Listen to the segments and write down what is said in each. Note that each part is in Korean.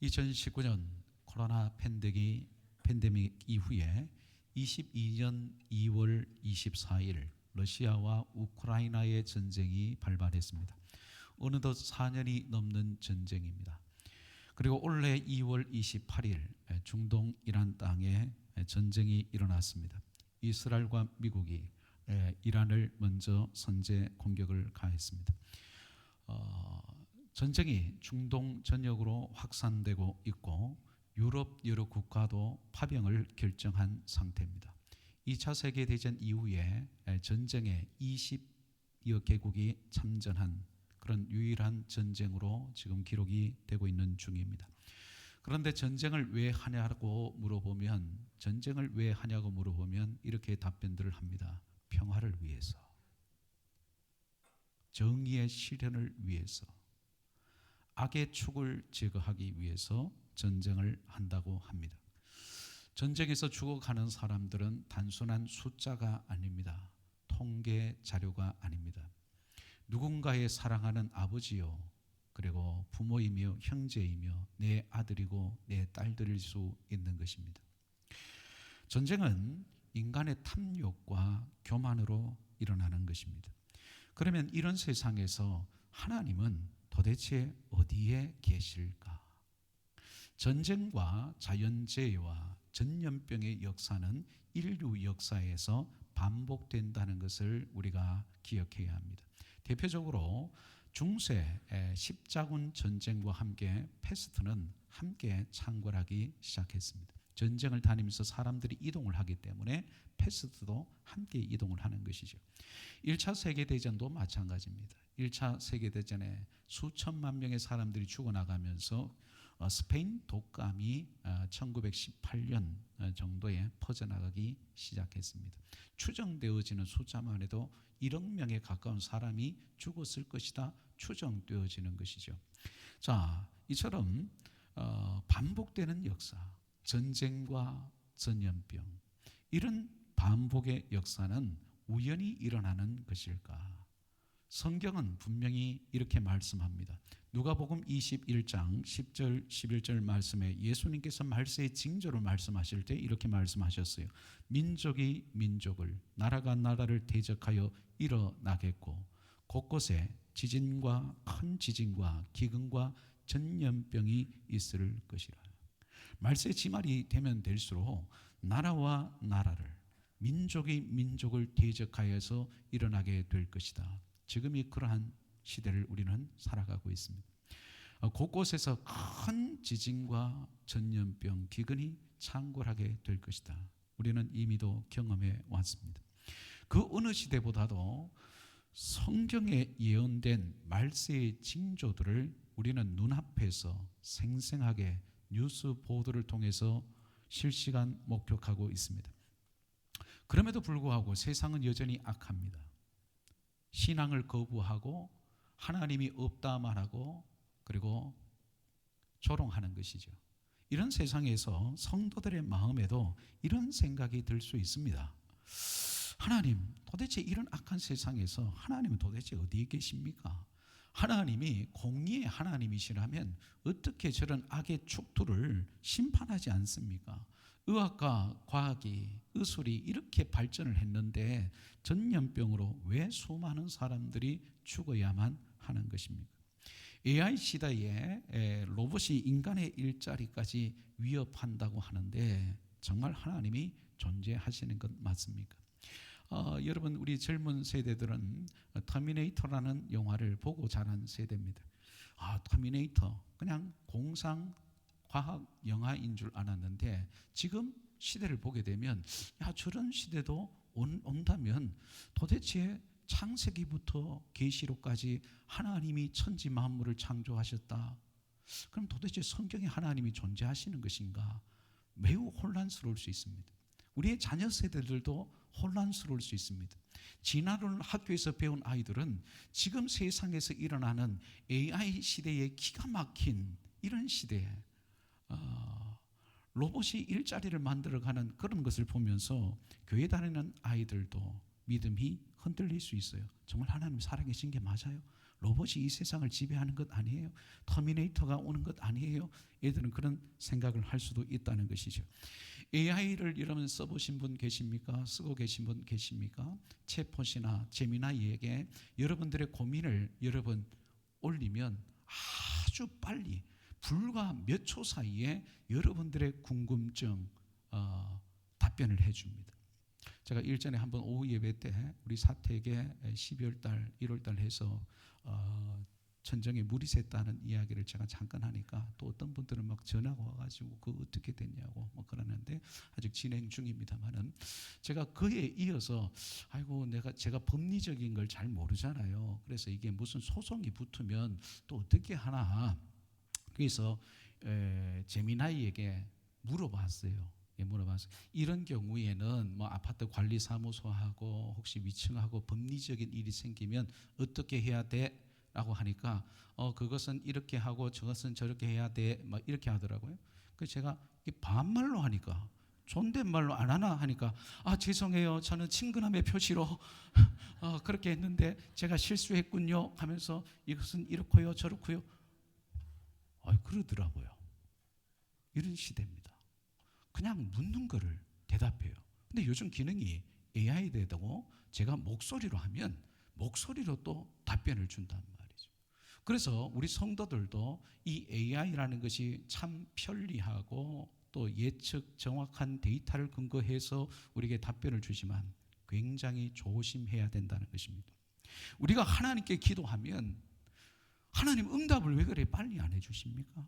2019년 코로나 팬데믹 이후에 22년 2월 24일 러시아와 우크라이나의 전쟁이 발발했습니다. 어느덧 4년이 넘는 전쟁입니다. 그리고 올해 2월 28일 중동 이란 땅에 전쟁이 일어났습니다. 이스라엘과 미국이 이란을 먼저 선제 공격을 가했습니다. 전쟁이 중동 전역으로 확산되고 있고 유럽 여러 국가도 파병을 결정한 상태입니다. 2차 세계대전 이후에 전쟁에 20여 개국이 참전한 그런 유일한 전쟁으로 지금 기록이 되고 있는 중입니다. 그런데 전쟁을 왜 하냐고 물어보면 이렇게 답변들을 합니다. 평화를 위해서, 정의의 실현을 위해서, 악의 축을 제거하기 위해서 전쟁을 한다고 합니다. 전쟁에서 죽어가는 사람들은 단순한 숫자가 아닙니다. 통계 자료가 아닙니다. 누군가의 사랑하는 아버지요, 그리고 부모이며 형제이며 내 아들이고 내 딸들일 수 있는 것입니다. 전쟁은 인간의 탐욕과 교만으로 일어나는 것입니다. 그러면 이런 세상에서 하나님은 도대체 어디에 계실까? 전쟁과 자연재해와 전염병의 역사는 인류 역사에서 반복된다는 것을 우리가 기억해야 합니다. 대표적으로 중세 십자군 전쟁과 함께 패스트는 함께 창궐하기 시작했습니다. 전쟁을 다니면서 사람들이 이동을 하기 때문에 패스트도 함께 이동을 하는 것이죠. 1차 세계대전도 마찬가지입니다. 1차 세계대전에 수천만 명의 사람들이 죽어나가면서 스페인 독감이 1918년 정도에 퍼져나가기 시작했습니다. 추정되어지는 숫자만 해도 1억 명에 가까운 사람이 죽었을 것이다 추정되어지는 것이죠. 자, 이처럼 반복되는 역사, 전쟁과 전염병, 이런 반복의 역사는 우연히 일어나는 것일까? 성경은 분명히 이렇게 말씀합니다. 누가복음 21장 10절 11절 말씀에 예수님께서 말세의 징조를 말씀하실 때 이렇게 말씀하셨어요. 민족이 민족을, 나라가 나라를 대적하여 일어나겠고 곳곳에 지진과 큰 지진과 기근과 전염병이 있을 것이라. 말세 지말이 되면 될수록 나라와 나라를, 민족이 민족을 대적하여서 일어나게 될 것이다. 지금이 그러한 시대를 우리는 살아가고 있습니다. 곳곳에서 큰 지진과 전염병, 기근이 창궐하게 될 것이다. 우리는 이미도 경험해 왔습니다. 그 어느 시대보다도 성경에 예언된 말세의 징조들을 우리는 눈앞에서 생생하게 뉴스 보도를 통해서 실시간 목격하고 있습니다. 그럼에도 불구하고 세상은 여전히 악합니다. 신앙을 거부하고 하나님이 없다 말하고 그리고 조롱하는 것이죠. 이런 세상에서 성도들의 마음에도 이런 생각이 들 수 있습니다. 하나님, 도대체 이런 악한 세상에서 하나님은 도대체 어디에 계십니까? 하나님이 공의의 하나님이시라면 어떻게 저런 악의 축토를 심판하지 않습니까? 의학과 과학이, 의술이 이렇게 발전을 했는데 전염병으로 왜 수많은 사람들이 죽어야만 하는 것입니까? AI 시대에 로봇이 인간의 일자리까지 위협한다고 하는데 정말 하나님이 존재하시는 것 맞습니까? 여러분, 우리 젊은 세대들은 터미네이터라는 영화를 보고 자란 세대입니다. 터미네이터 그냥 공상 과학 영화인 줄 알았는데 지금 시대를 보게 되면 저런 시대도 온다면 도대체 창세기부터 계시록까지 하나님이 천지 만물을 창조하셨다. 그럼 도대체 성경에 하나님이 존재하시는 것인가? 매우 혼란스러울 수 있습니다. 우리의 자녀 세대들도 혼란스러울 수 있습니다. 진화론을 학교에서 배운 아이들은 지금 세상에서 일어나는 AI 시대의 기가 막힌 이런 시대에 로봇이 일자리를 만들어가는 그런 것을 보면서 교회 다니는 아이들도 믿음이 흔들릴 수 있어요. 정말 하나님 살아계신 게 맞아요? 로봇이 이 세상을 지배하는 것 아니에요? 터미네이터가 오는 것 아니에요? 애들은 그런 생각을 할 수도 있다는 것이죠. AI를 여러분 써보신 분 계십니까? 쓰고 계신 분 계십니까? 챗봇이나 제미나이에게 여러분들의 고민을 여러분 올리면 아주 빨리 불과 몇 초 사이에 여러분들의 궁금증 답변을 해줍니다. 제가 일전에 한번 오후 예배 때 우리 사택에 12월 달, 1월 달 해서 천정에 물이 샜다는 이야기를 제가 잠깐 하니까 또 어떤 분들은 막 전화가 와가지고 그거 어떻게 됐냐고 뭐 그러는데 아직 진행 중입니다만은 제가 그에 이어서 아이고 제가 법리적인 걸 잘 모르잖아요. 그래서 이게 무슨 소송이 붙으면 또 어떻게 하나 그래서 제미나이에게 물어봤어요. 이런 경우에는 뭐 아파트 관리사무소하고 혹시 위층하고 법리적인 일이 생기면 어떻게 해야 돼? 라고 하니까 그것은 이렇게 하고 저것은 저렇게 해야 돼. 막 이렇게 하더라고요. 그래서 제가 반말로 하니까 존댓말로 안 하나 하니까 죄송해요. 저는 친근함의 표시로 그렇게 했는데 제가 실수했군요 하면서 이것은 이렇고요 저렇고요. 그러더라고요. 이런 시대입니다. 그냥 묻는 거를 대답해요. 근데 요즘 기능이 AI 되고 제가 목소리로 하면 목소리로 또 답변을 준단 말이죠. 그래서 우리 성도들도 이 AI라는 것이 참 편리하고 또 예측 정확한 데이터를 근거해서 우리에게 답변을 주지만 굉장히 조심해야 된다는 것입니다. 우리가 하나님께 기도하면 하나님 응답을 왜 그래 빨리 안 해주십니까?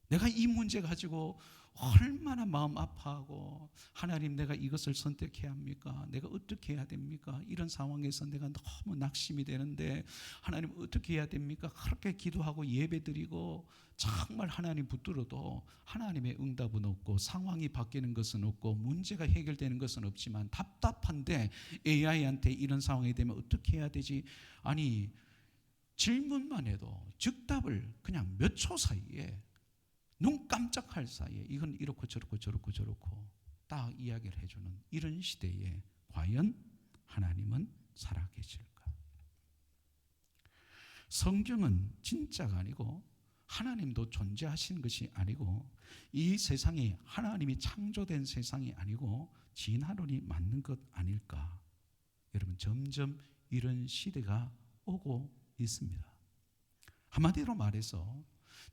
내가 이 문제 가지고 얼마나 마음 아파하고 하나님 내가 이것을 선택해야 합니까? 내가 어떻게 해야 됩니까? 이런 상황에서 내가 너무 낙심이 되는데 하나님 어떻게 해야 됩니까? 그렇게 기도하고 예배드리고 정말 하나님 붙들어도 하나님의 응답은 없고 상황이 바뀌는 것은 없고 문제가 해결되는 것은 없지만 답답한데 AI한테 이런 상황이 되면 어떻게 해야 되지? 아니 질문만 해도 즉답을 그냥 몇 초 사이에 눈 깜짝할 사이에 이건 이렇고 저렇고 저렇고 저렇고 딱 이야기를 해주는 이런 시대에 과연 하나님은 살아계실까? 성경은 진짜가 아니고 하나님도 존재하신 것이 아니고 이 세상이 하나님이 창조된 세상이 아니고 진화론이 맞는 것 아닐까? 여러분 점점 이런 시대가 오고 있습니다. 한마디로 말해서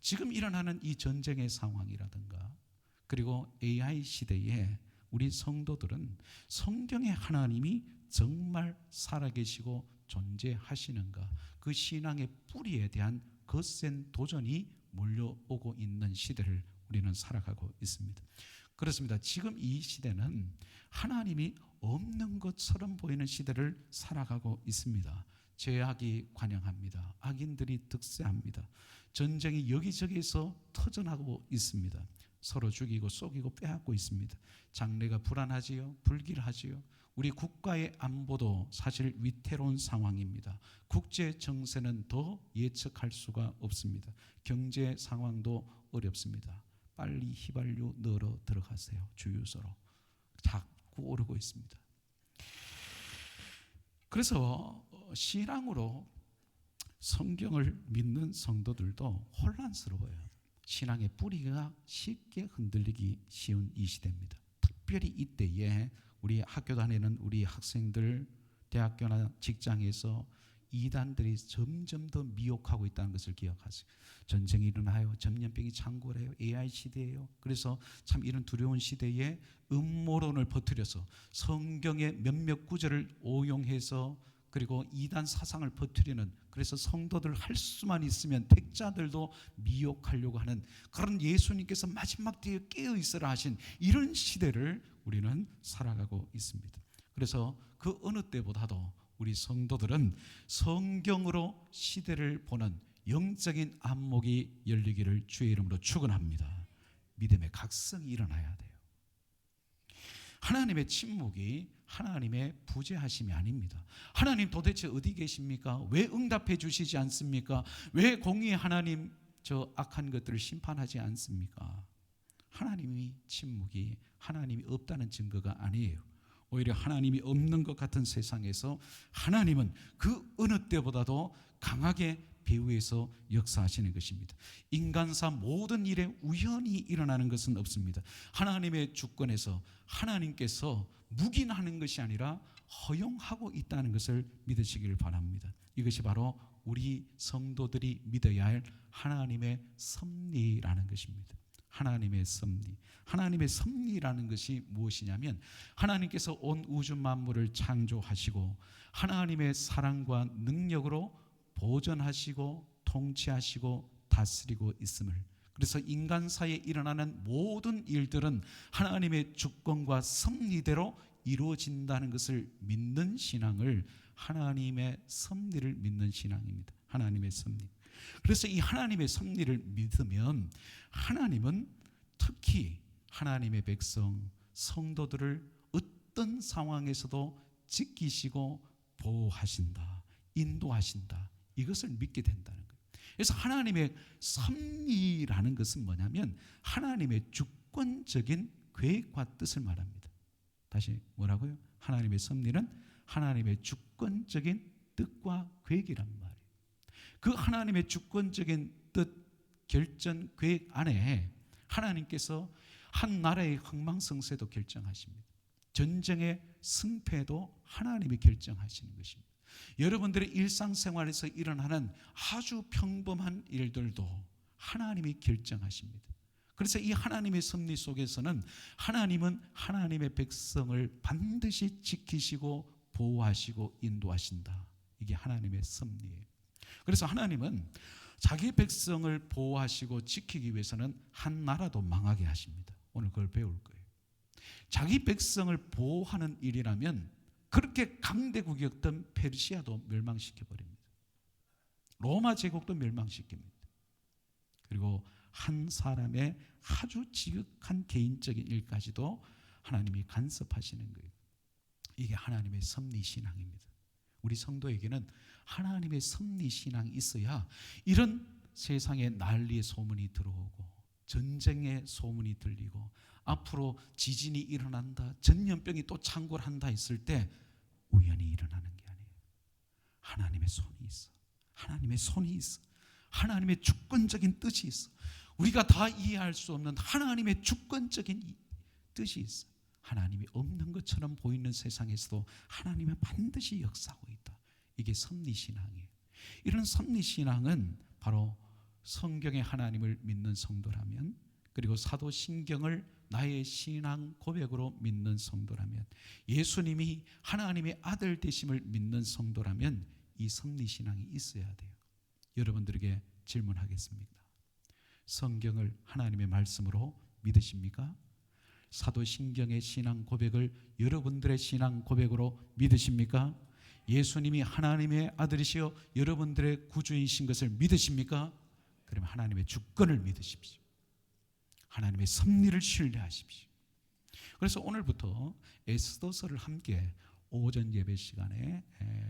지금 일어나는 이 전쟁의 상황이라든가 그리고 AI 시대에 우리 성도들은 성경의 하나님이 정말 살아계시고 존재하시는가 그 신앙의 뿌리에 대한 거센 도전이 몰려오고 있는 시대를 우리는 살아가고 있습니다. 그렇습니다. 지금 이 시대는 하나님이 없는 것처럼 보이는 시대를 살아가고 있습니다. 죄악이 관영합니다. 악인들이 득세합니다. 전쟁이 여기저기에서 터져나가고 있습니다. 서로 죽이고 쏘기고 빼앗고 있습니다. 장래가 불안하지요. 불길하지요. 우리 국가의 안보도 사실 위태로운 상황입니다. 국제 정세는 더 예측할 수가 없습니다. 경제 상황도 어렵습니다. 빨리 휘발유 넣으러 들어가세요. 주유소로. 자꾸 오르고 있습니다. 그래서 신앙으로 성경을 믿는 성도들도 혼란스러워요. 신앙의 뿌리가 쉽게 흔들리기 쉬운 이 시대입니다. 특별히 이때에 우리 학교 다니는 우리 학생들, 대학교나 직장에서 이단들이 점점 더 미혹하고 있다는 것을 기억하세요. 전쟁이 일어나요. 전염병이 창궐해요. AI 시대예요. 그래서 참 이런 두려운 시대에 음모론을 퍼뜨려서 성경의 몇몇 구절을 오용해서 그리고 이단 사상을 퍼뜨리는 그래서 성도들 할 수만 있으면 택자들도 미혹하려고 하는 그런 예수님께서 마지막 때에 깨어 있으라 하신 이런 시대를 우리는 살아가고 있습니다. 그래서 그 어느 때보다도 우리 성도들은 성경으로 시대를 보는 영적인 안목이 열리기를 주의 이름으로 축원합니다. 믿음의 각성이 일어나야 돼요. 하나님의 침묵이 하나님의 부재하심이 아닙니다. 하나님 도대체 어디 계십니까? 왜 응답해 주시지 않습니까? 왜 공의의 하나님 저 악한 것들을 심판하지 않습니까? 하나님이 침묵이 하나님이 없다는 증거가 아니에요. 오히려 하나님이 없는 것 같은 세상에서 하나님은 그 어느 때보다도 강하게 배후에서 역사하시는 것입니다. 인간사 모든 일에 우연히 일어나는 것은 없습니다. 하나님의 주권에서 하나님께서 묵인하는 것이 아니라 허용하고 있다는 것을 믿으시기를 바랍니다. 이것이 바로 우리 성도들이 믿어야 할 하나님의 섭리라는 것입니다. 하나님의 섭리. 하나님의 섭리라는 것이 무엇이냐면 하나님께서 온 우주 만물을 창조하시고 하나님의 사랑과 능력으로 보존하시고 통치하시고 다스리고 있음을, 그래서 인간사에 일어나는 모든 일들은 하나님의 주권과 섭리대로 이루어진다는 것을 믿는 신앙을 하나님의 섭리를 믿는 신앙입니다. 하나님의 섭리. 그래서 이 하나님의 섭리를 믿으면 하나님은 특히 하나님의 백성 성도들을 어떤 상황에서도 지키시고 보호하신다, 인도하신다, 이것을 믿게 된다는 거예요. 그래서 하나님의 섭리라는 것은 뭐냐면 하나님의 주권적인 계획과 뜻을 말합니다. 다시 뭐라고요? 하나님의 섭리는 하나님의 주권적인 뜻과 계획이란 말이에요. 그 하나님의 주권적인 뜻, 결정, 계획 안에 하나님께서 한 나라의 흥망성쇠도 결정하십니다. 전쟁의 승패도 하나님이 결정하시는 것입니다. 여러분들의 일상생활에서 일어나는 아주 평범한 일들도 하나님이 결정하십니다. 그래서 이 하나님의 섭리 속에서는 하나님은 하나님의 백성을 반드시 지키시고 보호하시고 인도하신다. 이게 하나님의 섭리예요. 그래서 하나님은 자기 백성을 보호하시고 지키기 위해서는 한 나라도 망하게 하십니다. 오늘 그걸 배울 거예요. 자기 백성을 보호하는 일이라면 그렇게 강대국이었던 페르시아도 멸망시켜버립니다. 로마 제국도 멸망시킵니다. 그리고 한 사람의 아주 지극한 개인적인 일까지도 하나님이 간섭하시는 거예요. 이게 하나님의 섭리신앙입니다. 우리 성도에게는 하나님의 섭리신앙이 있어야 이런 세상에 난리의 소문이 들어오고 전쟁의 소문이 들리고 앞으로 지진이 일어난다, 전염병이 또 창궐한다 했을 때 우연히 일어나는 게 아니에요. 하나님의 손이 있어. 하나님의 손이 있어. 하나님의 주권적인 뜻이 있어. 우리가 다 이해할 수 없는 하나님의 주권적인 뜻이 있어. 하나님이 없는 것처럼 보이는 세상에서도 하나님은 반드시 역사하고 있다. 이게 섭리신앙이에요. 이런 섭리신앙은 바로 성경의 하나님을 믿는 성도라면, 그리고 사도신경을 나의 신앙 고백으로 믿는 성도라면, 예수님이 하나님의 아들 되심을 믿는 성도라면 이 섭리신앙이 있어야 돼요. 여러분들에게 질문하겠습니다. 성경을 하나님의 말씀으로 믿으십니까? 사도신경의 신앙 고백을 여러분들의 신앙 고백으로 믿으십니까? 예수님이 하나님의 아들이시여 여러분들의 구주이신 것을 믿으십니까? 그러면 하나님의 주권을 믿으십시오. 하나님의 섭리를 신뢰하십시오. 그래서 오늘부터 에스더서를 함께 오전 예배 시간에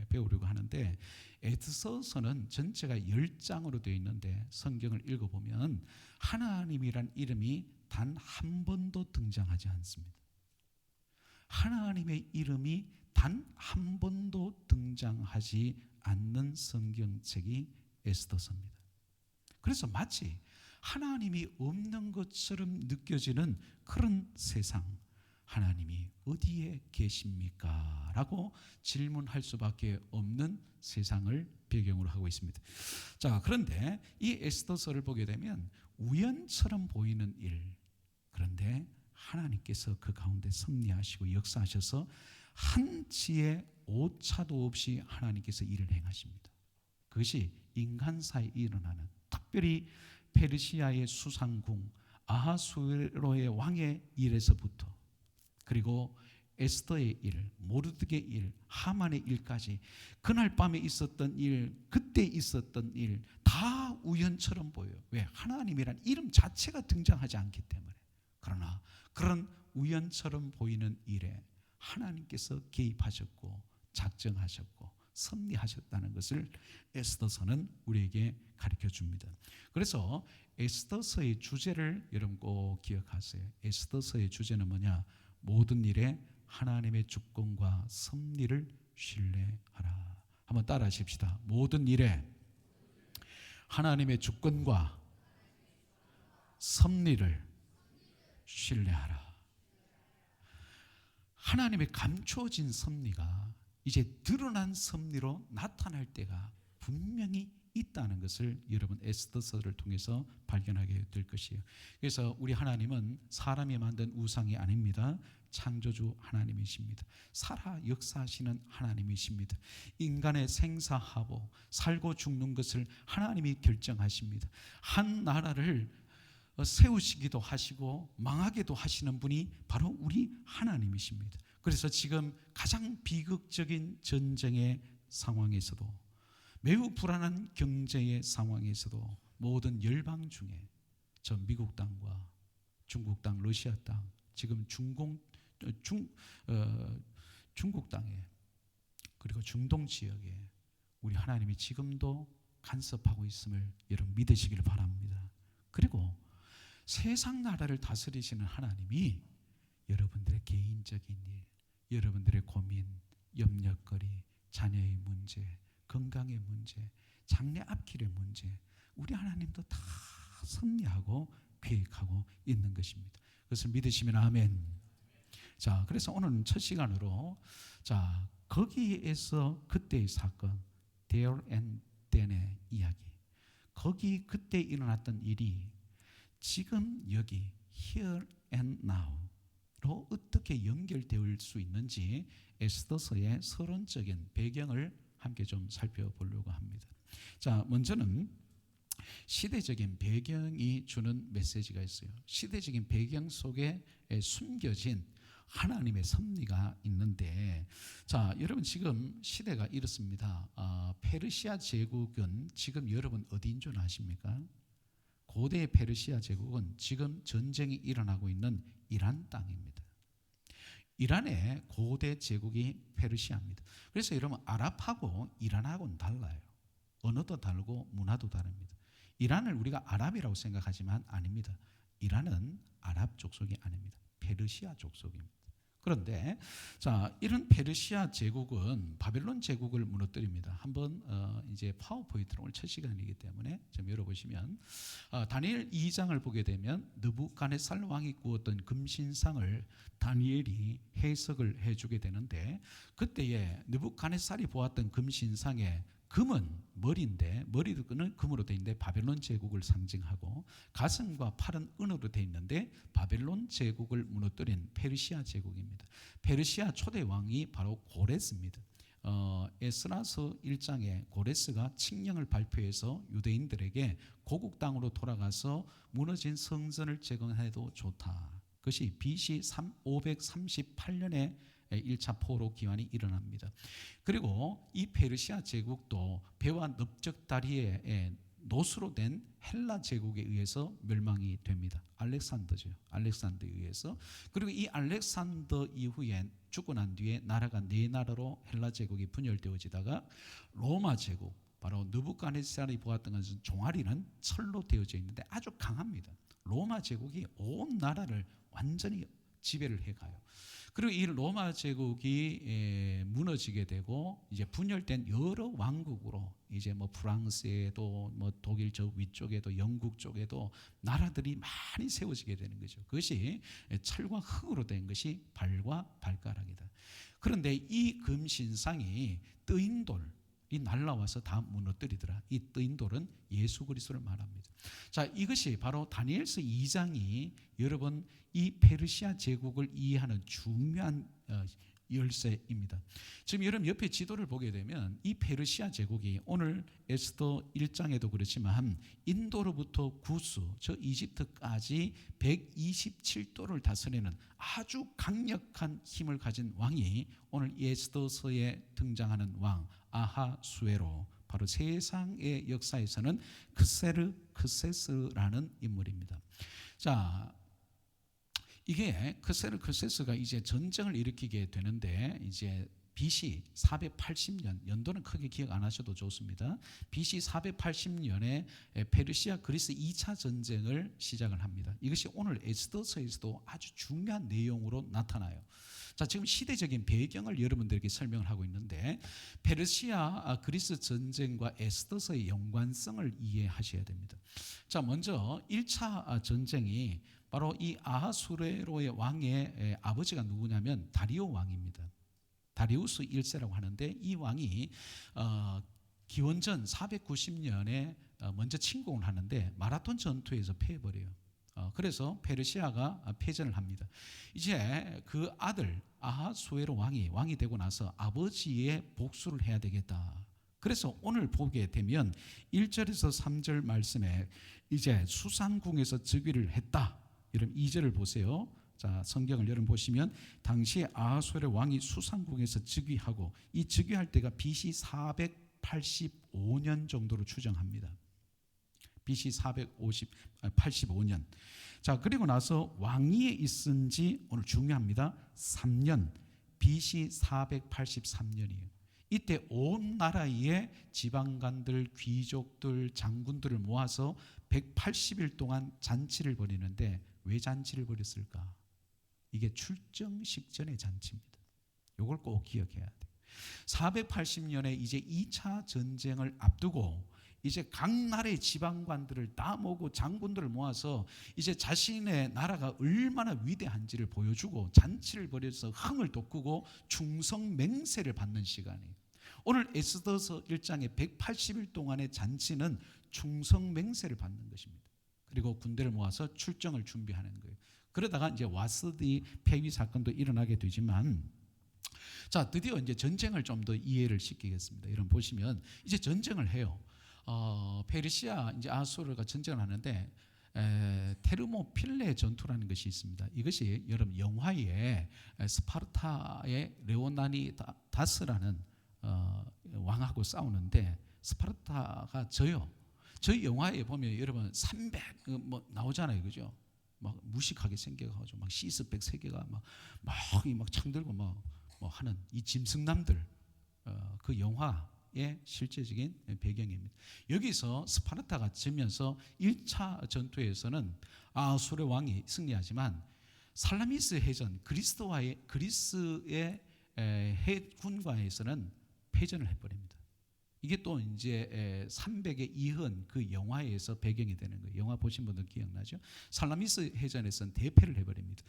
배우려고 하는데, 에스더서는 전체가 10장으로 되어 있는데 성경을 읽어보면 하나님이란 이름이 단 한 번도 등장하지 않습니다. 하나님의 이름이 단 한 번도 등장하지 않는 성경책이 에스더서입니다. 그래서 마치 하나님이 없는 것처럼 느껴지는 그런 세상, 하나님이 어디에 계십니까? 라고 질문할 수밖에 없는 세상을 배경으로 하고 있습니다. 자, 그런데 이 에스더서를 보게 되면 우연처럼 보이는 일, 그런데 하나님께서 그 가운데 섭리하시고 역사하셔서 한치의 오차도 없이 하나님께서 일을 행하십니다. 그것이 인간사에 일어나는, 특별히 페르시아의 수상궁 아하수에로의 왕의 일에서부터, 그리고 에스더의 일, 모르드게의 일, 하만의 일까지 그날 밤에 있었던 일, 그때 있었던 일 다 우연처럼 보여요. 왜? 하나님이란 이름 자체가 등장하지 않기 때문에. 그러나 그런 우연처럼 보이는 일에 하나님께서 개입하셨고 작정하셨고 섭리하셨다는 것을 에스더서는 우리에게 가르쳐 줍니다. 그래서 에스더서의 주제를 여러분 꼭 기억하세요. 에스더서의 주제는 뭐냐? 모든 일에 하나님의 주권과 섭리를 신뢰하라. 한번 따라 하십시다. 모든 일에 하나님의 주권과 섭리를 신뢰하라. 하나님의 감춰진 섭리가 이제 드러난 섭리로 나타날 때가 분명히 있다는 것을 여러분 에스더서를 통해서 발견하게 될 것이에요. 그래서 우리 하나님은 사람이 만든 우상이 아닙니다. 창조주 하나님이십니다. 살아 역사하시는 하나님이십니다. 인간의 생사하복, 살고 죽는 것을 하나님이 결정하십니다. 한 나라를 세우시기도 하시고 망하게도 하시는 분이 바로 우리 하나님이십니다. 그래서 지금 가장 비극적인 전쟁의 상황에서도, 매우 불안한 경제의 상황에서도, 모든 열방 중에 저 미국 땅과 중국 땅, 러시아 땅, 지금 중국 땅에, 그리고 중동 지역에 우리 하나님이 지금도 간섭하고 있음을 여러분 믿으시길 바랍니다. 그리고 세상 나라를 다스리시는 하나님이 여러분들의 개인적인 일, 여러분들의 고민, 염려거리, 자녀의 문제, 건강의 문제, 장래 앞길의 문제, 우리 하나님도 다 섭리하고 계획하고 있는 것입니다. 그것을 믿으시면 아멘. 자, 그래서 오늘 첫 시간으로 자, 거기에서 그때의 사건, there and then의 이야기, 거기 그때 일어났던 일이 지금 여기 here and now로 어떻게 연결될 수 있는지 에스더서의 서론적인 배경을 함께 좀 살펴보려고 합니다. 자, 먼저는 시대적인 배경이 주는 메시지가 있어요. 시대적인 배경 속에 숨겨진 하나님의 섭리가 있는데, 자, 여러분 지금 시대가 이렇습니다. 페르시아 제국은 지금 여러분 어디인 줄 아십니까? 고대 페르시아 제국은 지금 전쟁이 일어나고 있는 이란 땅입니다. 이란의 고대 제국이 페르시아입니다. 그래서 여러분 아랍하고 이란하고는 달라요. 언어도 다르고 문화도 다릅니다. 이란을 우리가 아랍이라고 생각하지만 아닙니다. 이란은 아랍 족속이 아닙니다. 페르시아 족속입니다. 그런데 자, 이런 페르시아 제국은 바벨론 제국을 무너뜨립니다. 한번 이제 파워포인트는 오늘 첫 시간이기 때문에 좀 열어보시면 다니엘 2장을 보게 되면 느부갓네살 왕이 구웠던 금신상을 다니엘이 해석을 해주게 되는데, 그때에 느부갓네살이 보았던 금신상에 금은 머리인데, 머리는 금으로 되어 있는데 바벨론 제국을 상징하고, 가슴과 팔은 은으로 되어 있는데 바벨론 제국을 무너뜨린 페르시아 제국입니다. 페르시아 초대 왕이 바로 고레스입니다. 에스라서 1장에 고레스가 칙령을 발표해서 유대인들에게 고국 땅으로 돌아가서 무너진 성전을 재건해도 좋다. 그것이 BC 538년에 1차 포로 기환이 일어납니다. 그리고 이 페르시아 제국도 배와 넓적다리의 노수로 된 헬라 제국에 의해서 멸망이 됩니다. 알렉산더죠. 알렉산더에 의해서. 그리고 이 알렉산더 이후에 죽고 난 뒤에 나라가 네 나라로 헬라 제국이 분열되어지다가 로마 제국, 바로 느부갓네살이 보았던 것은 종아리는 철로 되어져 있는데 아주 강합니다. 로마 제국이 온 나라를 완전히 지배를 해가요. 그리고 이 로마 제국이 무너지게 되고 이제 분열된 여러 왕국으로, 이제 뭐 프랑스에도, 뭐 독일 저 위쪽에도, 영국 쪽에도 나라들이 많이 세워지게 되는 거죠. 그것이 철과 흙으로 된 것이 발과 발가락이다. 그런데 이 금신상이 뜨인 돌이 날라와서 다 무너뜨리더라. 이 뜨인 돌은 예수 그리스도를 말합니다. 자, 이것이 바로 다니엘서 2장이 여러분 이 페르시아 제국을 이해하는 중요한 열쇠입니다. 지금 여러분 옆에 지도를 보게 되면 이 페르시아 제국이 오늘 에스더 1장에도 그렇지만 인도로부터 구스, 저 이집트까지 127도를 다스리는 아주 강력한 힘을 가진 왕이 오늘 에스더서에 등장하는 왕 아하수에로, 바로 세상의 역사에서는 크세르크세스라는 인물입니다. 자, 이게 크세르크세스가 이제 전쟁을 일으키게 되는데, 이제 BC 480년, 연도는 크게 기억 안 하셔도 좋습니다. BC 480년에 페르시아 그리스 2차 전쟁을 시작을 합니다. 이것이 오늘 에스더서에서도 아주 중요한 내용으로 나타나요. 자, 지금 시대적인 배경을 여러분들에게 설명을 하고 있는데, 페르시아 그리스 전쟁과 에스더서의 연관성을 이해하셔야 됩니다. 자, 먼저 1차 전쟁이 바로 이 아하수에로의 왕의 아버지가 누구냐면 다리오 왕입니다. 다리우스 1세라고 하는데, 이 왕이 기원전 490년에 먼저 침공을 하는데 마라톤 전투에서 패해버려요. 그래서 페르시아가 패전을 합니다. 이제 그 아들 아하수에로 왕이 되고 나서 아버지의 복수를 해야 되겠다. 그래서 오늘 보게 되면 1절에서 3절 말씀에 이제 수상궁에서 즉위를 했다. 이런 2절을 보세요. 자, 성경을 여러분 보시면 당시 아하수에로 왕이 수상궁에서 즉위하고, 이 즉위할 때가 BC 485년 정도로 추정합니다. BC 485년. 자, 그리고 나서 왕위에 있은 지 오늘 중요합니다. 3년, BC 483년이에요. 이때 온 나라의 지방관들, 귀족들, 장군들을 모아서 180일 동안 잔치를 벌이는데, 왜 잔치를 벌였을까? 이게 출정식 전의 잔치입니다. 이걸 꼭 기억해야 돼요. 480년에 이제 2차 전쟁을 앞두고 이제 각 나라의 지방관들을 다 모으고 장군들을 모아서 이제 자신의 나라가 얼마나 위대한지를 보여주고 잔치를 벌여서 흥을 돋구고 충성 맹세를 받는 시간이에요. 오늘 에스더서 1장의 180일 동안의 잔치는 충성 맹세를 받는 것입니다. 그리고 군대를 모아서 출정을 준비하는 거예요. 그러다가 이제 와스디 폐위 사건도 일어나게 되지만, 자, 드디어 이제 전쟁을 좀 더 이해를 시키겠습니다. 여러분 보시면 이제 전쟁을 해요. 페르시아 이제 아수르가 전쟁을 하는데 테르모필레 전투라는 것이 있습니다. 이것이 여러분 영화에 스파르타의 레오나니다스라는 왕하고 싸우는데 스파르타가 져요. 저희 영화에 보면 여러분 300 뭐 나오잖아요, 그죠? 막 무식하게 생겨가지고 막 시스백 3개가 막 창들고 막 하는 이 짐승남들, 그 영화의 실제적인 배경입니다. 여기서 스파르타가 지면서 1차 전투에서는 아수르 왕이 승리하지만 살라미스 해전, 그리스의 해군과에서는 패전을 해버립니다. 이게 또 이제 300의 이흔 그 영화에서 배경이 되는 거예요. 영화 보신 분들 기억나죠? 살라미스 해전에서는 대패를 해버립니다.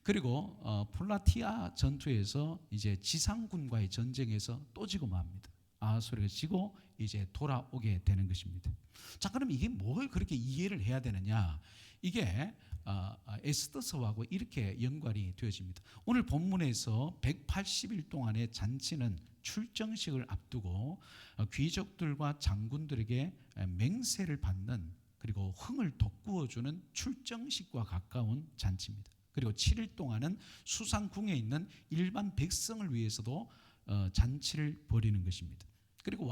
그리고 플라티아 전투에서 이제 지상군과의 전쟁에서 또 지고 맙니다. 아수르가 지고 이제 돌아오게 되는 것입니다. 자, 그럼 이게 뭘 그렇게 이해를 해야 되느냐? 이게 에스더서하고 이렇게 연관이 되어집니다. 오늘 본문에서 180일 동안의 잔치는 출정식을 앞두고 귀족들과 장군들에게 맹세를 받는, 그리고 흥을 돋구어주는 출정식과 가까운 잔치입니다. 그리고 7일 동안은 수상궁에 있는 일반 백성을 위해서도 잔치를 벌이는 것입니다. 그리고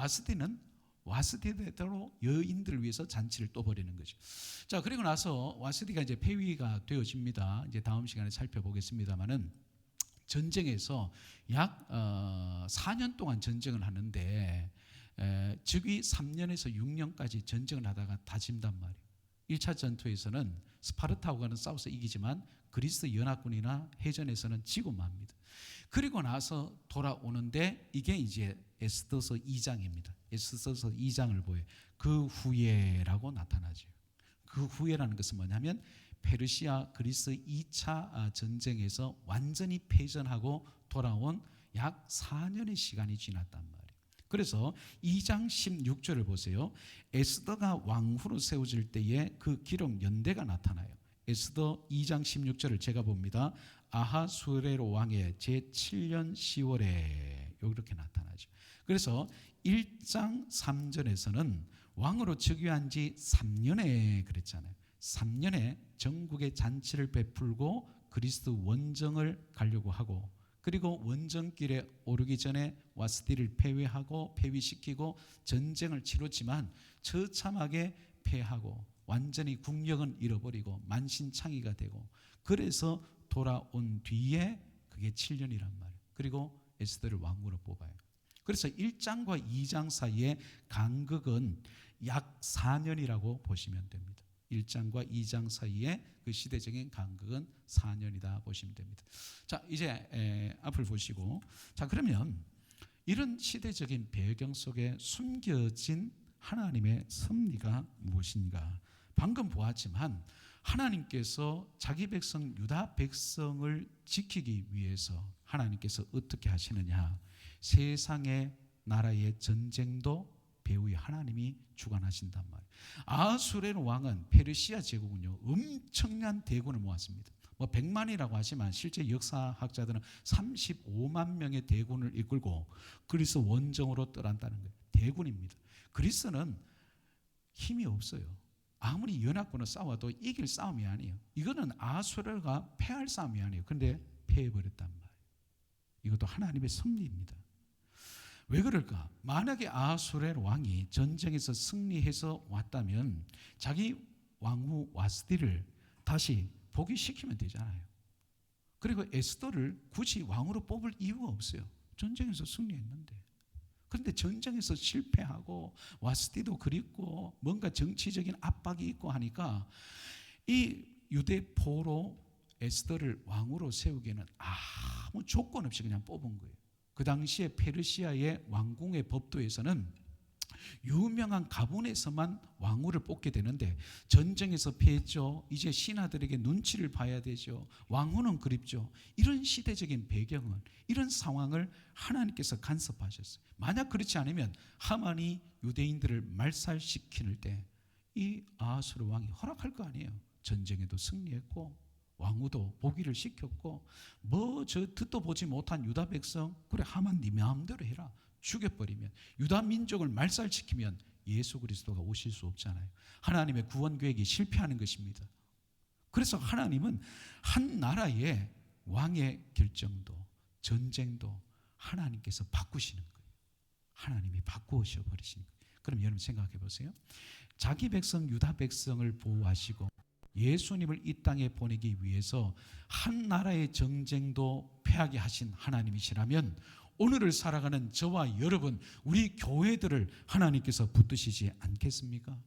와스디대로 여인들을 위해서 잔치를 또 벌이는 거죠. 자, 그리고 나서 와스디가 이제 폐위가 되어집니다. 이제 다음 시간에 살펴보겠습니다만은, 전쟁에서 약 4년 동안 전쟁을 하는데 즉위 3년에서 6년까지 전쟁을 하다가 다 진단 말이에요. 1차 전투에서는 스파르타하고는 싸워서 이기지만 그리스 연합군이나 해전에서는 지고 맙니다. 그리고 나서 돌아오는데 이게 이제 에스더서 2장입니다. 에스더서 2장을 보여요. 그 후에라고 나타나죠. 그 후에라는 것은 뭐냐면 페르시아 그리스 2차 전쟁에서 완전히 패전하고 돌아온 약 4년의 시간이 지났단 말이에요. 그래서 2장 16절을 보세요. 에스더가 왕후로 세워질 때에 그 기록 연대가 나타나요. 에스더 2장 16절을 제가 봅니다. 아하수에로 왕의 제7년 10월에 이렇게 나타나죠. 그래서 1장 3절에서는 왕으로 즉위한 지 3년에 그랬잖아요. 3년에 전국에 잔치를 베풀고 그리스도 원정을 가려고 하고, 그리고 원정길에 오르기 전에 와스디를 폐위시키고 전쟁을 치렀지만 처참하게 패하고 완전히 국력은 잃어버리고 만신창이가 되고, 그래서 돌아온 뒤에 그게 7년이란 말이에요. 그리고 에스더를 왕으로 뽑아요. 그래서 1장과 2장 사이의 간극은 약 4년이라고 보시면 됩니다. 1장과 2장 사이의 그 시대적인 간극은 4년이다 보시면 됩니다. 자, 이제 앞을 보시고, 자, 그러면 이런 시대적인 배경 속에 숨겨진 하나님의 섭리가 무엇인가? 방금 보았지만 하나님께서 자기 백성 유다 백성을 지키기 위해서 하나님께서 어떻게 하시느냐? 세상의 나라의 전쟁도 배후에 하나님이 주관하신단 말이에요. 아수르 왕은 페르시아 제국은요, 엄청난 대군을 모았습니다. 뭐 100만이라고 하지만 실제 역사학자들은 35만 명의 대군을 이끌고 그리스 원정으로 떠난다는 거예요. 대군입니다. 그리스는 힘이 없어요. 아무리 연합군을 싸워도 이길 싸움이 아니에요. 이거는 아수르가 패할 싸움이 아니에요. 그런데 패해버렸단 말이에요. 이것도 하나님의 섭리입니다. 왜 그럴까? 만약에 아수르 왕이 전쟁에서 승리해서 왔다면 자기 왕후 와스디를 다시 복위시키면 되잖아요. 그리고 에스더를 굳이 왕으로 뽑을 이유가 없어요. 전쟁에서 승리했는데. 그런데 전쟁에서 실패하고 와스디도 그립고 뭔가 정치적인 압박이 있고 하니까 이 유대 포로 에스더를 왕으로 세우기에는 아무 조건 없이 그냥 뽑은 거예요. 그 당시에 페르시아의 왕궁의 법도에서는 유명한 가문에서만 왕후를 뽑게 되는데 전쟁에서 패했죠. 이제 신하들에게 눈치를 봐야 되죠. 왕후는 그립죠. 이런 시대적인 배경은, 이런 상황을 하나님께서 간섭하셨어요. 만약 그렇지 않으면 하만이 유대인들을 말살시킬 때 이 아하수르 왕이 허락할 거 아니에요. 전쟁에도 승리했고 왕후도 복위를 시켰고 뭐 저 듣도 보지 못한 유다 백성, 그래 하만 네 마음대로 해라. 죽여버리면, 유다 민족을 말살시키면 예수 그리스도가 오실 수 없잖아요. 하나님의 구원 계획이 실패하는 것입니다. 그래서 하나님은 한 나라의 왕의 결정도 전쟁도 하나님께서 바꾸시는 거예요. 하나님이 바꾸셔 버리시는 거예요. 그럼 여러분 생각해 보세요. 자기 백성 유다 백성을 보호하시고 예수님을 이 땅에 보내기 위해서 한 나라의 전쟁도 패하게 하신 하나님이시라면 오늘을 살아가는 저와 여러분, 우리 교회들을 하나님께서 붙드시지 않겠습니까?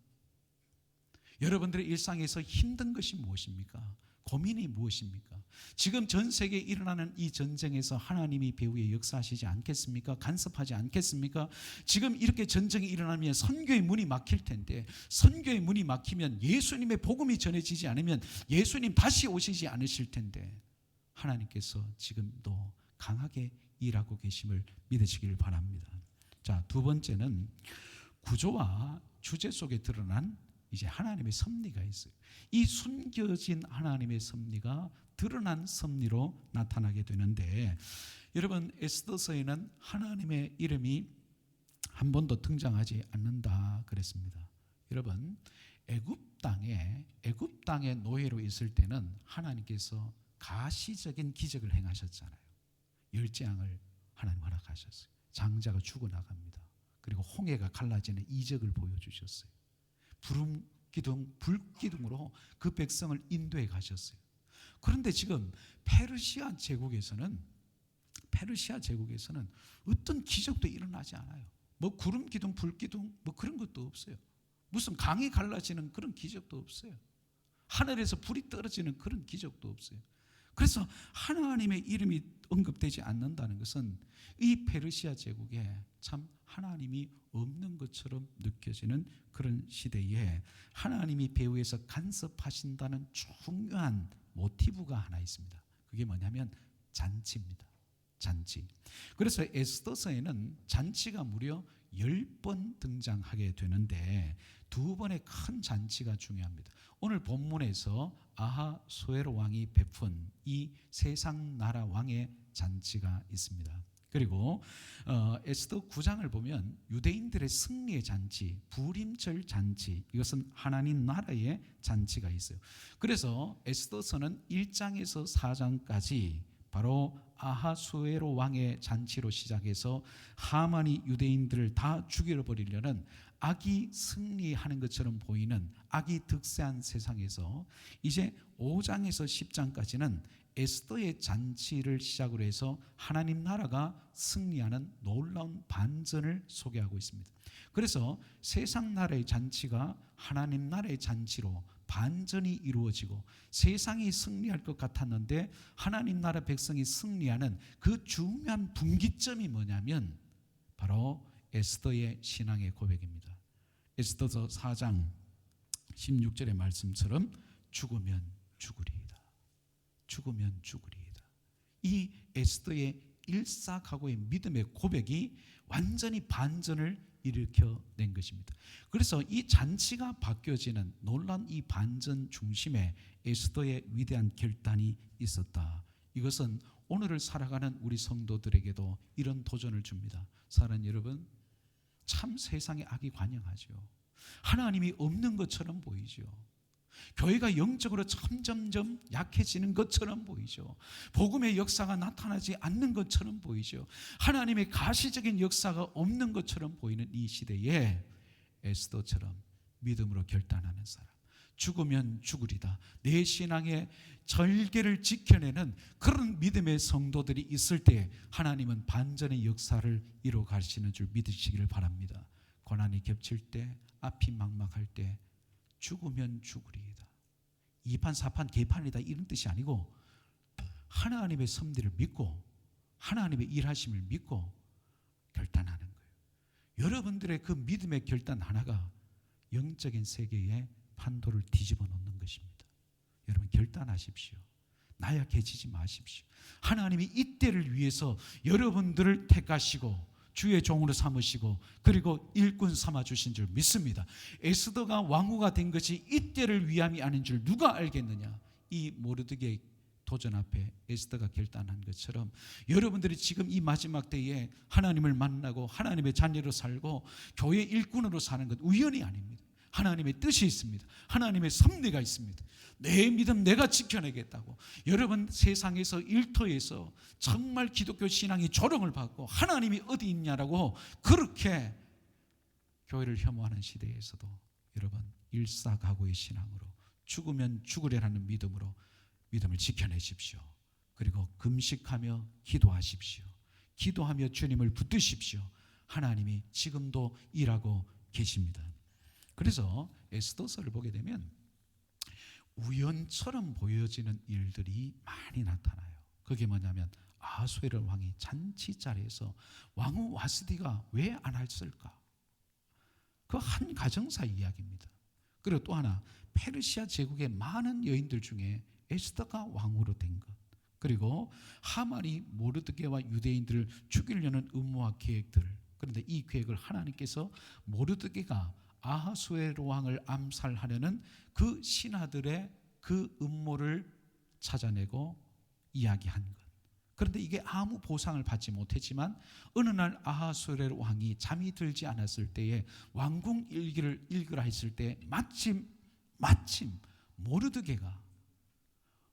여러분들의 일상에서 힘든 것이 무엇입니까? 고민이 무엇입니까? 지금 전 세계에 일어나는 이 전쟁에서 하나님이 배후에 역사하시지 않겠습니까? 간섭하지 않겠습니까? 지금 이렇게 전쟁이 일어나면 선교의 문이 막힐 텐데, 선교의 문이 막히면 예수님의 복음이 전해지지 않으면 예수님 다시 오시지 않으실 텐데, 하나님께서 지금도 강하게 일하고 계심을 믿으시길 바랍니다. 자, 두 번째는 구조와 주제 속에 드러난 이제 하나님의 섭리가 있어요. 이 숨겨진 하나님의 섭리가 드러난 섭리로 나타나게 되는데, 여러분 에스더서에는 하나님의 이름이 한 번도 등장하지 않는다 그랬습니다. 여러분 애굽 땅에 노예로 있을 때는 하나님께서 가시적인 기적을 행하셨잖아요. 열재앙을 하나님 허락하셨어요. 장자가 죽어나갑니다. 그리고 홍해가 갈라지는 이적을 보여주셨어요. 부름 기둥, 불기둥으로 그 백성을 인도해 가셨어요. 그런데 지금 페르시아 제국에서는 어떤 기적도 일어나지 않아요. 뭐 구름 기둥, 불 기둥 뭐 그런 것도 없어요. 무슨 강이 갈라지는 그런 기적도 없어요. 하늘에서 불이 떨어지는 그런 기적도 없어요. 그래서 하나님의 이름이 언급되지 않는다는 것은 이 페르시아 제국에 참 하나님이 없는 것처럼 느껴지는 그런 시대에 하나님이 배후에서 간섭하신다는 중요한 모티브가 하나 있습니다. 그게 뭐냐면 잔치입니다. 잔치. 그래서 에스더서에는 잔치가 무려 10번 등장하게 되는데 2번의 큰 잔치가 중요합니다. 오늘 본문에서 아하수에로 왕이 베푼 이 세상 나라 왕의 잔치가 있습니다. 그리고 에스더 9장을 보면 유대인들의 승리의 잔치, 부림절 잔치, 이것은 하나님 나라의 잔치가 있어요. 그래서 에스더서는 1장에서 4장까지 바로 아하수에로 왕의 잔치로 시작해서 하만이 유대인들을 다 죽여버리려는 악이 승리하는 것처럼 보이는 악이 득세한 세상에서 이제 5장에서 10장까지는 에스더의 잔치를 시작으로 해서 하나님 나라가 승리하는 놀라운 반전을 소개하고 있습니다. 그래서 세상 나라의 잔치가 하나님 나라의 잔치로 반전이 이루어지고 세상이 승리할 것 같았는데 하나님 나라 백성이 승리하는 그 중요한 분기점이 뭐냐면 바로 에스더의 신앙의 고백입니다. 에스더서 4장 16절의 말씀처럼 죽으면 죽으리이다. 죽으면 죽으리이다. 이 에스더의 일사각오의 믿음의 고백이 완전히 반전을 일으켜낸 것입니다. 그래서 이 잔치가 바뀌어지는 놀라운 이 반전 중심에 에스더의 위대한 결단이 있었다. 이것은 오늘을 살아가는 우리 성도들에게도 이런 도전을 줍니다. 사랑하는 여러분, 참 세상에 악이 관영하죠. 하나님이 없는 것처럼 보이죠. 교회가 영적으로 점점점 약해지는 것처럼 보이죠. 복음의 역사가 나타나지 않는 것처럼 보이죠. 하나님의 가시적인 역사가 없는 것처럼 보이는 이 시대에 에스더처럼 믿음으로 결단하는 사람, 죽으면 죽으리다, 내 신앙의 절개를 지켜내는 그런 믿음의 성도들이 있을 때 하나님은 반전의 역사를 이루어 가시는 줄 믿으시기를 바랍니다. 고난이 겹칠 때, 앞이 막막할 때 죽으면 죽으리이다. 2판 4판 개판이다 이런 뜻이 아니고 하나님의 섭리를 믿고 하나님의 일하심을 믿고 결단하는 거예요. 여러분들의 그 믿음의 결단 하나가 영적인 세계에 판도를 뒤집어 놓는 것입니다. 여러분 결단하십시오. 나약해지지 마십시오. 하나님이 이때를 위해서 여러분들을 택하시고 주의 종으로 삼으시고 그리고 일꾼 삼아주신 줄 믿습니다. 에스더가 왕후가 된 것이 이때를 위함이 아닌 줄 누가 알겠느냐. 이 모르드게의 도전 앞에 에스더가 결단한 것처럼 여러분들이 지금 이 마지막 때에 하나님을 만나고 하나님의 자녀로 살고 교회 일꾼으로 사는 것 우연이 아닙니다. 하나님의 뜻이 있습니다. 하나님의 섭리가 있습니다. 내 믿음 내가 지켜내겠다고 여러분 세상에서 일터에서 정말 기독교 신앙이 조롱을 받고 하나님이 어디 있냐라고 그렇게 교회를 혐오하는 시대에서도 여러분 일사각오의 신앙으로 죽으면 죽으리라는 믿음으로 믿음을 지켜내십시오. 그리고 금식하며 기도하십시오. 기도하며 주님을 붙드십시오. 하나님이 지금도 일하고 계십니다. 그래서 에스더서를 보게 되면 우연처럼 보여지는 일들이 많이 나타나요. 그게 뭐냐면 아하수에로 왕이 잔치 자리에서 왕후 와스디가 왜 안 했을까? 그 한 가정사 이야기입니다. 그리고 또 하나 페르시아 제국의 많은 여인들 중에 에스더가 왕후로 된 것, 그리고 하만이 모르드게와 유대인들을 죽이려는 음모와 계획들. 그런데 이 계획을 하나님께서 모르드게가 아하수에로 왕을 암살하려는 그 신하들의 그 음모를 찾아내고 이야기한 것. 그런데 이게 아무 보상을 받지 못했지만 어느 날 아하수에로 왕이 잠이 들지 않았을 때에 왕궁 일기를 읽으라 했을 때 마침 모르드게가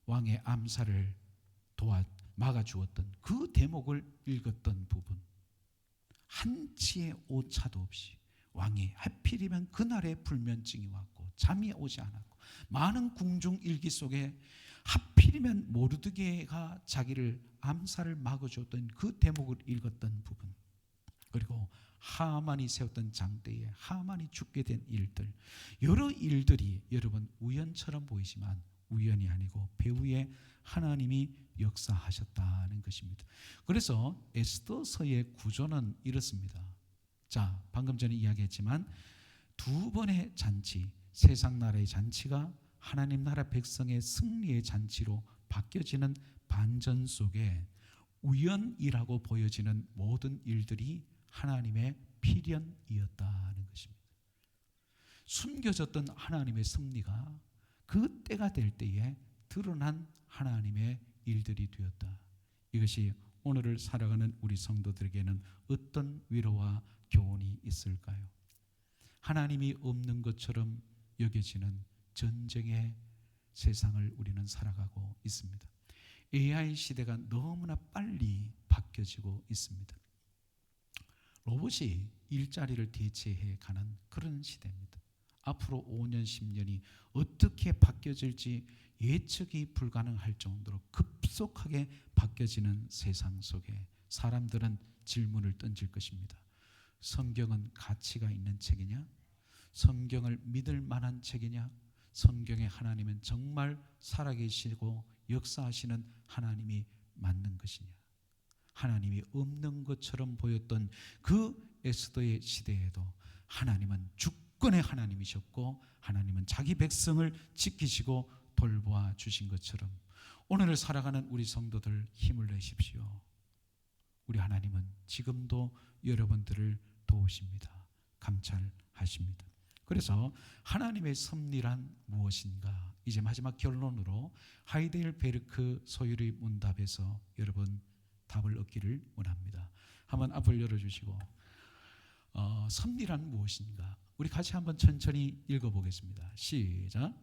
왕의 암살을 막아주었던 그 대목을 읽었던 부분, 한치의 오차도 없이 왕이 하필이면 그날에 불면증이 왔고 잠이 오지 않았고 많은 궁중 일기 속에 하필이면 모르드게가 자기를 암살을 막아줬던 그 대목을 읽었던 부분, 그리고 하만이 세웠던 장대에 하만이 죽게 된 일들, 여러 일들이 여러분 우연처럼 보이지만 우연이 아니고 배후에 하나님이 역사하셨다는 것입니다. 그래서 에스더서의 구조는 이렇습니다. 자, 방금 전에 이야기했지만 두 번의 잔치, 세상 나라의 잔치가 하나님 나라 백성의 승리의 잔치로 바뀌어지는 반전 속에 우연이라고 보여지는 모든 일들이 하나님의 필연이었다는 것입니다. 숨겨졌던 하나님의 섭리가 그 때가 될 때에 드러난 하나님의 일들이 되었다. 이것이 오늘을 살아가는 우리 성도들에게는 어떤 위로와 교훈이 있을까요? 하나님이 없는 것처럼 여겨지는 전쟁의 세상을 우리는 살아가고 있습니다. AI 시대가 너무나 빨리 바뀌어지고 있습니다. 로봇이 일자리를 대체해 가는 그런 시대입니다. 앞으로 5년, 10년이 어떻게 바뀌어질지 예측이 불가능할 정도로 급속하게 바뀌어지는 세상 속에 사람들은 질문을 던질 것입니다. 성경은 가치가 있는 책이냐? 성경을 믿을 만한 책이냐? 성경의 하나님은 정말 살아계시고 역사하시는 하나님이 맞는 것이냐? 하나님이 없는 것처럼 보였던 그 에스더의 시대에도 하나님은 주권의 하나님이셨고 하나님은 자기 백성을 지키시고 돌보아 주신 것처럼 오늘을 살아가는 우리 성도들 힘을 내십시오. 우리 하나님은 지금도 여러분들을 도우십니다. 감찰하십니다. 그래서 하나님의 섭리란 무엇인가? 이제 마지막 결론으로 하이델베르크 소율의 문답에서 여러분 답을 얻기를 원합니다. 한번 앞을 열어주시고 섭리란 무엇인가? 우리 같이 한번 천천히 읽어보겠습니다. 시작.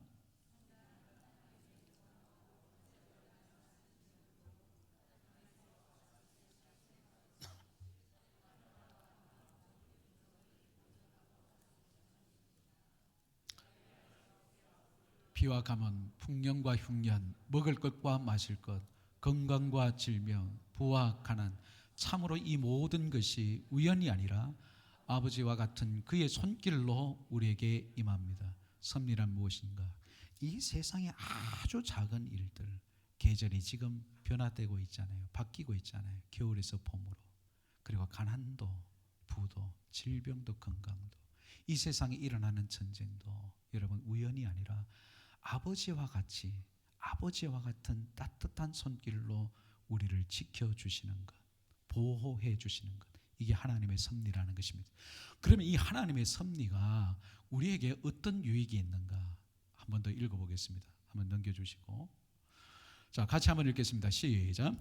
비와 가뭄, 풍년과 흉년, 먹을 것과 마실 것, 건강과 질병, 부와 가난, 참으로 이 모든 것이 우연이 아니라 아버지와 같은 그의 손길로 우리에게 임합니다. 섭리란 무엇인가? 이 세상에 아주 작은 일들, 계절이 지금 변화되고 있잖아요. 바뀌고 있잖아요. 겨울에서 봄으로. 그리고 가난도, 부도, 질병도, 건강도, 이 세상에 일어나는 전쟁도 여러분 우연이 아니라 아버지와 같은 따뜻한 손길로 우리를 지켜주시는 것, 보호해 주시는 것, 이게 하나님의 섭리라는 것입니다. 그러면 이 하나님의 섭리가 우리에게 어떤 유익이 있는가? 한 번 더 읽어보겠습니다. 한번 넘겨주시고, 자, 같이 한번 읽겠습니다. 시작.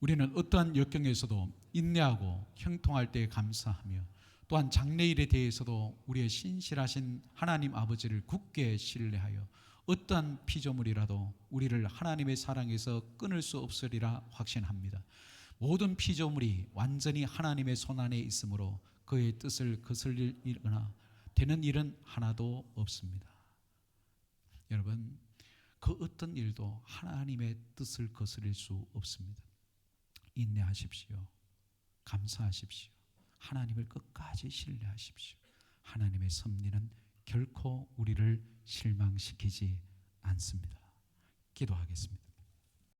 우리는 어떠한 역경에서도 인내하고 형통할 때 감사하며 또한 장래일에 대해서도 우리의 신실하신 하나님 아버지를 굳게 신뢰하여 어떠한 피조물이라도 우리를 하나님의 사랑에서 끊을 수 없으리라 확신합니다. 모든 피조물이 완전히 하나님의 손안에 있으므로 그의 뜻을 거슬리거나 되는 일은 하나도 없습니다. 여러분, 그 어떤 일도 하나님의 뜻을 거스릴 수 없습니다. 인내하십시오. 감사하십시오. 하나님을 끝까지 신뢰하십시오. 하나님의 섭리는 결코 우리를 실망시키지 않습니다. 기도하겠습니다.